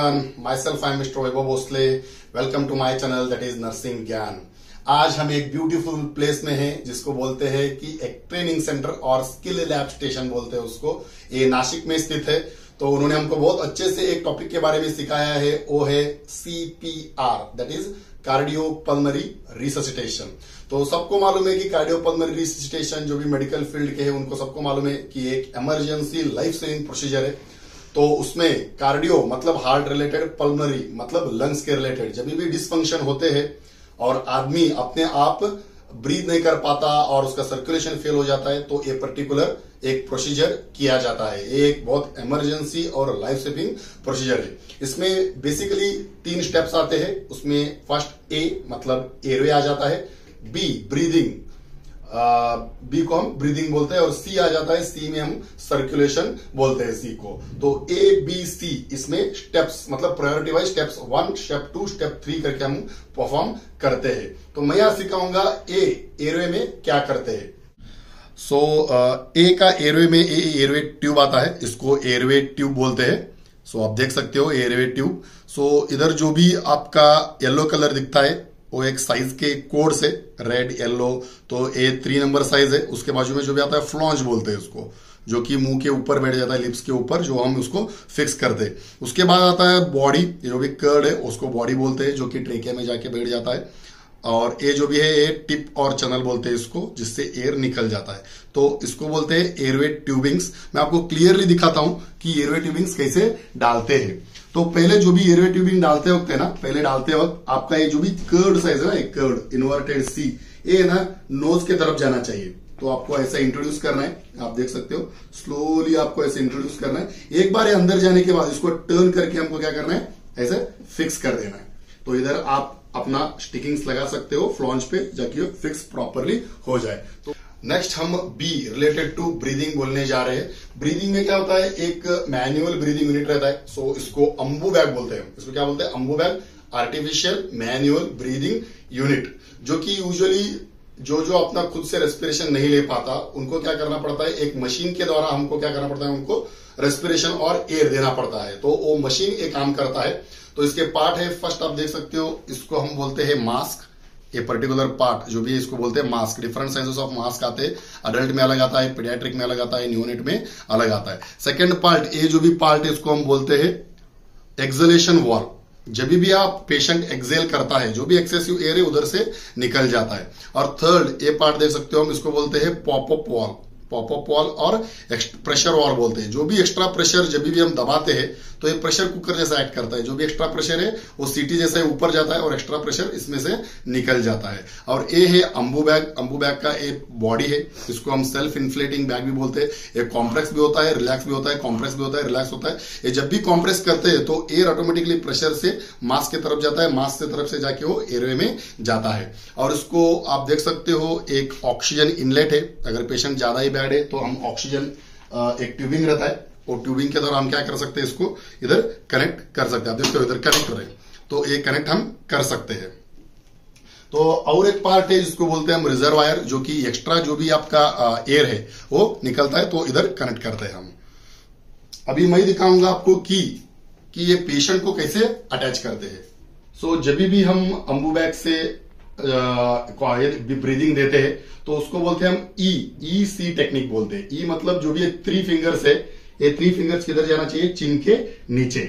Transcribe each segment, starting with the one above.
everyone, myself I am Mr. Vaibhav Bhosle. Welcome to my channel that is nursing ज्ञान। आज हम एक beautiful place में हैं जिसको बोलते हैं कि एक ट्रेनिंग सेंटर और स्किल लैब स्टेशन बोलते हैं उसको। ये नासिक में स्थित है। तो उन्होंने हमको बहुत अच्छे से एक टॉपिक के बारे में सिखाया है, वो है CPR, that is cardiopulmonary resuscitation. तो सबको मालूम है कि कार्डियोपल्मोनरी रिससिटेशन जो भी मेडिकल फील्ड के हैं उनको सबको मालूम है कि एक इमरजेंसी लाइफ सेविंग प्रोसीजर है। तो उसमें कार्डियो मतलब हार्ट रिलेटेड, पल्मोनरी मतलब लंग्स के रिलेटेड जब भी डिसफंक्शन होते हैं और आदमी अपने आप ब्रीथ नहीं कर पाता और उसका सर्कुलेशन फेल हो जाता है तो ये पर्टिकुलर एक प्रोसीजर किया जाता है। ये एक बहुत इमरजेंसी और लाइफ सेविंग प्रोसीजर है। इसमें बेसिकली 3 स्टेप्स आते हैं। उसमें फर्स्ट ए मतलब एयरवे आ जाता है, बी ब्रीदिंग, बी को हम ब्रीदिंग बोलते हैं और सी आ जाता है, सी में हम सर्कुलेशन बोलते हैं सी को। तो ए बी सी इसमें स्टेप्स मतलब priority wise steps 1 step 2 step 3 करके हम परफॉर्म करते हैं। तो मैं यहां सिखाऊंगा एयरवे में क्या करते हैं। सो ए का एयरवे में एयरवे ट्यूब आता है, इसको एयरवे ट्यूब बोलते हैं। सो आप देख सकते हो एयरवे ट्यूब। सो इधर जो भी आपका येलो कलर दिखता है वो एक साइज के कोड से रेड येलो, तो ए 3 नंबर साइज है। उसके बाजू में जो भी आता है फ्लॉन्ज बोलते हैं उसको, जो कि मुंह के ऊपर बैठ जाता है, लिप्स के ऊपर, जो हम उसको फिक्स करते हैं। उसके बाद आता है बॉडी, जो भी कर्ड है उसको बॉडी बोलते हैं, जो कि ट्रेकिया में जाके बैठ जाता है। और ये जो भी है ये टिप और चैनल बोलते हैं इसको, जिससे एयर निकल जाता है। तो इसको बोलते हैं एयरवे ट्यूबिंग्स। मैं आपको क्लियरली दिखाता हूं कि एयरवे ट्यूबिंग्स कैसे डालते हैं। तो पहले जो भी एयरवे ट्यूबिंग डालते वक्त है ना, पहले डालते वक्त आपका ये जो भी कर्ड साइज है ना, एक कर्ड इन्वर्टेड सी, ये ना नोज के तरफ जाना चाहिए। तो आपको ऐसा इंट्रोड्यूस करना है, आप देख सकते हो स्लोली आपको ऐसे इंट्रोड्यूस करना है। एक बार ये अंदर जाने के बाद इसको टर्न करके हमको क्या करना है, ऐसे फिक्स कर देना है। तो इधर आप अपना स्टिकिंग्स लगा सकते हो फ्लॉन्ज पे, जाके फिक्स प्रॉपरली हो जाए। तो नेक्स्ट हम बी रिलेटेड टू ब्रीदिंग बोलने जा रहे हैं। ब्रीदिंग में क्या होता है, एक मैनुअल ब्रीदिंग यूनिट रहता है। सो इसको अम्बू बैग बोलते हैं। इसको क्या बोलते हैं, Ambu bag, artificial manual breathing unit, जो कि यूजुअली जो अपना खुद से रेस्पिरेशन नहीं ले पाता उनको क्या करना पड़ता है, एक मशीन के द्वारा हमको क्या करना पड़ता है, उनको रेस्पिरेशन और एयर देना पड़ता है। तो वो मशीन एक काम करता है। तो इसके पार्ट है, फर्स्ट आप देख सकते हो, इसको हम बोलते हैं मास्क। ये पर्टिकुलर पार्ट जो भी है इसको बोलते हैं mask. Different sizes of mask आते हैं, अडल्ट में अलग आता है, पीडियाट्रिक में अलग आता है, न्यूनेट में अलग आता है। सेकंड पार्ट, ये जो भी पार्ट है इसको हम बोलते हैं एक्सलेशन वॉल्व। जब भी आप पेशेंट एक्सेल करता है, जो भी एक्सेसिव एयर है उधर से निकल जाता है। और थर्ड ये पार्ट देख सकते हो, हम इसको बोलते हैं पॉपअप वॉल्व। पॉपअप वॉल्व और प्रेशर वॉल्व बोलते हैं। जो भी एक्स्ट्रा प्रेशर जब भी हम दबाते हैं तो ये प्रेशर कुकर जैसा एक्ट करता है। जो भी एक्स्ट्रा प्रेशर है वो सीटी जैसे ऊपर जाता है और एक्स्ट्रा प्रेशर इसमें से निकल जाता है। और ये है अम्बू बैग। अम्बू बैग का एक बॉडी है, इसको हम सेल्फ इन्फ्लेटिंग बैग भी बोलते हैं। ये कॉम्प्रेस भी होता है, रिलैक्स भी होता है, कॉम्प्रेस भी होता है, रिलैक्स होता है। ये जब भी कॉम्प्रेस करते हैं तो एयर ऑटोमेटिकली प्रेशर से मास्क की तरफ जाता है, मास्क की तरफ से जाके वो एयरवे में जाता है। और इसको आप देख सकते हो एक ऑक्सीजन इनलेट है। अगर पेशेंट ज्यादा ही बैड है तो हम ऑक्सीजन एक ट्यूबिंग रहता है, और ट्यूबिंग के द्वारा हम क्या कर सकते हैं, इसको इधर कनेक्ट कर सकते हैं। आप देखते हो इधर कनेक्टर है, तो ये कनेक्ट हम कर सकते हैं। तो और एक पार्ट है जिसको बोलते हैं हम रिजर्वायर, जो कि एक्स्ट्रा जो भी आपका एयर है वो निकलता है तो इधर कनेक्ट करते हैं हम। अभी मैं दिखाऊंगा आपको कि ये पेशेंट को कैसे अटैच करते हैं। सो जब भी हम अम्बू बैग से ब्रीदिंग देते हैं तो उसको बोलते हैं हम ई सी टेक्निक बोलते हैं। ई मतलब जो भी 3 फिंगर्स है, ये 3 फिंगर्स किधर जाना चाहिए, चिन के नीचे।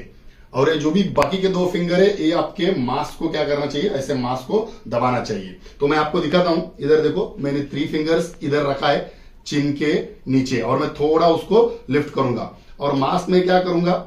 और ये जो भी बाकी के 2 फिंगर है ये आपके मास्क को क्या करना चाहिए, ऐसे मास्क को दबाना चाहिए। तो मैं आपको दिखाता हूं, इधर देखो मैंने 3 फिंगर्स इधर रखा है चिन के नीचे, और मैं थोड़ा उसको लिफ्ट करूंगा और मास्क में क्या करूंगा,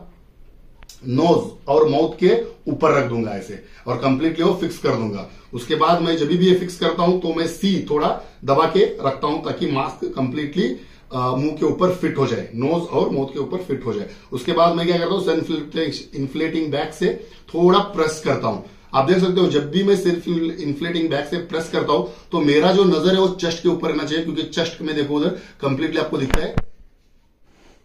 नोज और माउथ के ऊपर रख दूंगा ऐसे, और कंप्लीटली वो फिक्स कर दूंगा। उसके बाद मैं जब भी ये फिक्स करता हूं तो मैं सी थोड़ा दबा के रखता हूं ताकि मास्क कंप्लीटली मुंह के ऊपर फिट हो जाए, नोज और माउथ के ऊपर फिट हो जाए। उसके बाद मैं क्या करता हूं, सेल्फ इन्फ्लेटिंग बैग से थोड़ा प्रेस करता हूं। आप देख सकते हो जब भी मैं सेल्फ इन्फ्लेटिंग बैग से प्रेस करता हूं तो मेरा जो नजर है वो चेस्ट के ऊपर रहना चाहिए, क्योंकि चेस्ट में देखो उधर कंप्लीटली आपको दिखता है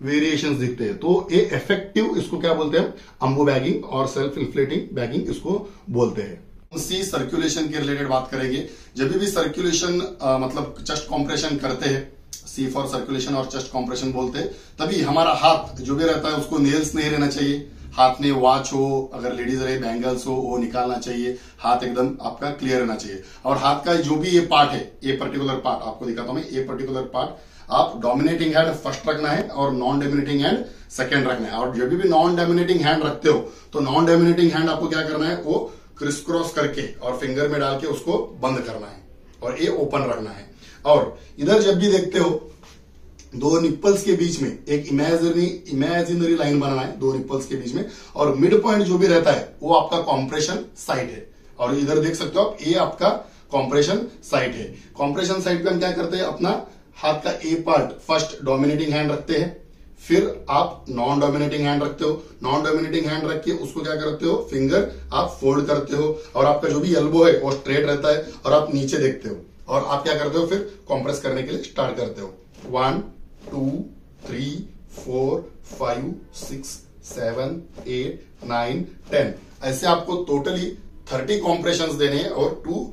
वेरिएशंस दिखते हैं। तो ये इफेक्टिव, इसको क्या बोलते हैं, अम्बू बैगिंग और सेल्फ इन्फ्लेटिंग बैगिंग इसको बोलते हैं। सी सर्कुलेशन के रिलेटेड बात करेंगे। जब भी सर्कुलेशन मतलब चेस्ट कॉम्प्रेशन करते हैं, सी फॉर सर्कुलेशन और चेस्ट कॉम्प्रेशन बोलते हैं, तभी हमारा हाथ जो भी रहता है उसको नेल्स नहीं रहना चाहिए। हाथ में वॉच हो, अगर लेडीज रहे बैंगल्स हो, वो निकालना चाहिए। हाथ एकदम आपका क्लियर रहना चाहिए। और हाथ का जो भी ये पार्ट है, ये पर्टिकुलर पार्ट आपको दिखाता हूं मैं, ये पर्टिकुलर पार्ट आप डोमिनेटिंग हैंड फर्स्ट रखना है और नॉन डोमिनेटिंग हैंड सेकेंड रखना है। और जब भी नॉन डोमिनेटिंग हैंड रखते हो तो नॉन डोमिनेटिंग हैंड आपको क्या करना है, वो क्रिस क्रॉस करके और फिंगर में डाल के उसको बंद करना है और ये ओपन रखना है। और इधर जब भी देखते हो दो निप्पल्स के बीच में एक इमेजिनरी लाइन बनाना है, दो निप्पल्स के बीच में, और मिड पॉइंट जो भी रहता है वो आपका कॉम्प्रेशन साइट है। और इधर देख सकते हो आप, ये आपका कॉम्प्रेशन साइट है। कॉम्प्रेशन साइट पे हम क्या करते हैं, अपना हाथ का ए पार्ट फर्स्ट डोमिनेटिंग हैंड रखते हैं, फिर आप नॉन डोमिनेटिंग हैंड रखते हो। नॉन डोमिनेटिंग हैंड रख के उसको क्या करते हो, फिंगर आप फोल्ड करते हो और आपका जो भी एल्बो है वो स्ट्रेट रहता है और आप नीचे देखते हो और आप क्या करते हो, फिर कॉम्प्रेस करने के लिए स्टार्ट करते हो। 1 2 3 4 5 6 7 8 9 10 ऐसे आपको टोटली 30 कॉम्प्रेशंस देने हैं और 2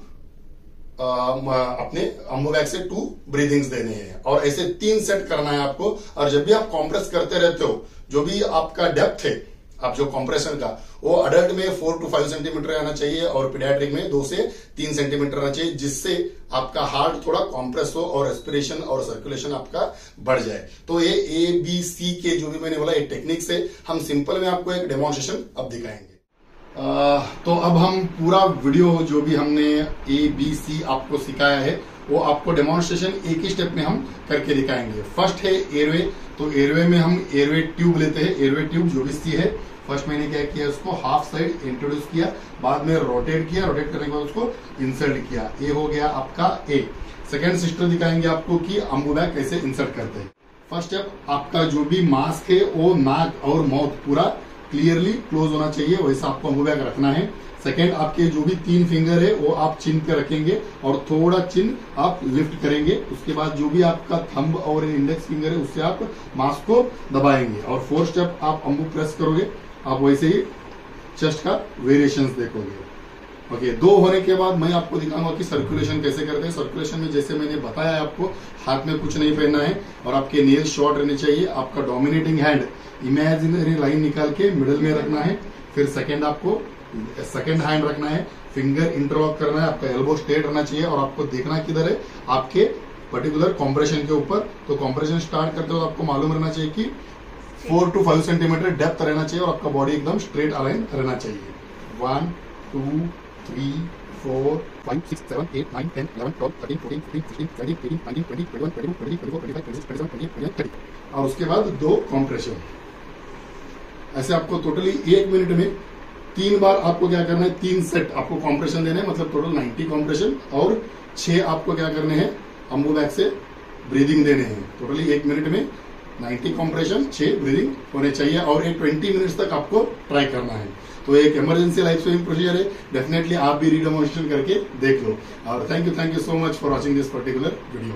अपने अम्बोबैक से 2 ब्रीदिंग्स देने हैं और ऐसे 3 सेट करना है आपको। और जब भी आप कॉम्प्रेस करते रहते हो, जो भी आपका डेप्थ है आप जो कॉम्प्रेशन का, वो अडल्ट में 4 to 5 सेंटीमीटर रहना चाहिए और पीडियाट्रिक में 2 से 3 सेंटीमीटर रहना चाहिए, जिससे आपका हार्ट थोड़ा कॉम्प्रेस हो और रेस्पिरेशन और सर्कुलेशन आपका बढ़ जाए। तो ये ABC के जो भी मैंने बोला ये टेक्निक्स है। हम सिंपल में आपको एक डेमोन्स्ट्रेशन अब दिखाएंगे। तो अब हम पूरा वीडियो जो भी हमने ABC आपको सिखाया है वो आपको डेमोन्स्ट्रेशन एक ही स्टेप में हम करके दिखाएंगे। फर्स्ट है एयरवे। तो एयरवे में हम एयरवे ट्यूब लेते हैं। एयरवे ट्यूब जो भी सी है, फर्स्ट मैंने क्या किया, उसको हाफ साइड इंट्रोड्यूस किया, बाद में रोटेट किया, रोटेट करने के बाद उसको इंसर्ट किया। ये हो गया आपका ए। सेकेंड सिस्टम दिखाएंगे आपको कि अम्बोबैक कैसे इंसर्ट करते हैं। फर्स्ट स्टेप, आपका जो भी मास्क है वो नाक और माउथ पूरा क्लियरली क्लोज होना चाहिए, वैसा आपको अम्बोबैक रखना है। सेकेंड, आपके जो भी 3 फिंगर है वो आप चिन पे रखेंगे और थोड़ा चिन आप लिफ्ट करेंगे। उसके बाद जो भी आपका थंब और इंडेक्स फिंगर है उससे आप मास्क को दबाएंगे। और 4th स्टेप, आप अम्बू प्रेस करोगे, आप वैसे ही चेस्ट का वेरिएशंस देखोगे। ओके, 2 होने के बाद मैं आपको दिखाऊंगा कि सर्कुलेशन कैसे करते हैं। सर्कुलेशन में जैसे मैंने बताया आपको, हाथ में कुछ नहीं पहनना है और आपके नेल शॉर्ट रहने चाहिए। आपका डोमिनेटिंग हैंड इमेजिनरी लाइन निकाल के मिडिल में रखना है। फिर सेकेंड, आपको सेकेंड हैंड रखना है, फिंगर इंटरलॉक करना है, आपका एल्बो स्ट्रेट रहना चाहिए और आपको देखना किधर है, आपके पर्टिकुलर कॉम्प्रेशन के ऊपर। तो कॉम्प्रेशन स्टार्ट करते हो आपको मालूम रहना चाहिए कि 4 to 5 सेंटीमीटर डेप्थ रहना चाहिए और आपका बॉडी एकदम स्ट्रेट अलाइन रहना चाहिए। 1 2 3 4 5 6 7 8 9 10 11 12 13 14 15 16 17 18 19 20 21 22 23 24 25 26 27 28 29 30 और उसके बाद 2 कॉम्प्रेशन। ऐसे आपको टोटली 1 मिनट में 3 बार आपको क्या करना है, 3 सेट आपको कॉम्प्रेशन देने हैं, मतलब टोटल 90 कॉम्प्रेशन और 6 आपको क्या करने हैं, अम्बोबैक से ब्रीदिंग देने हैं। टोटली 1 मिनट में 90 कॉम्प्रेशन, 6 ब्रीदिंग होने चाहिए और ये 20 मिनट्स तक आपको ट्राई करना है। तो एक इमरजेंसी लाइफ सेविंग प्रोसीजर है, डेफिनेटली आप भी रीडेमोन्स्ट्रेशन करके देख लो। और thank you so much for watching this particular video.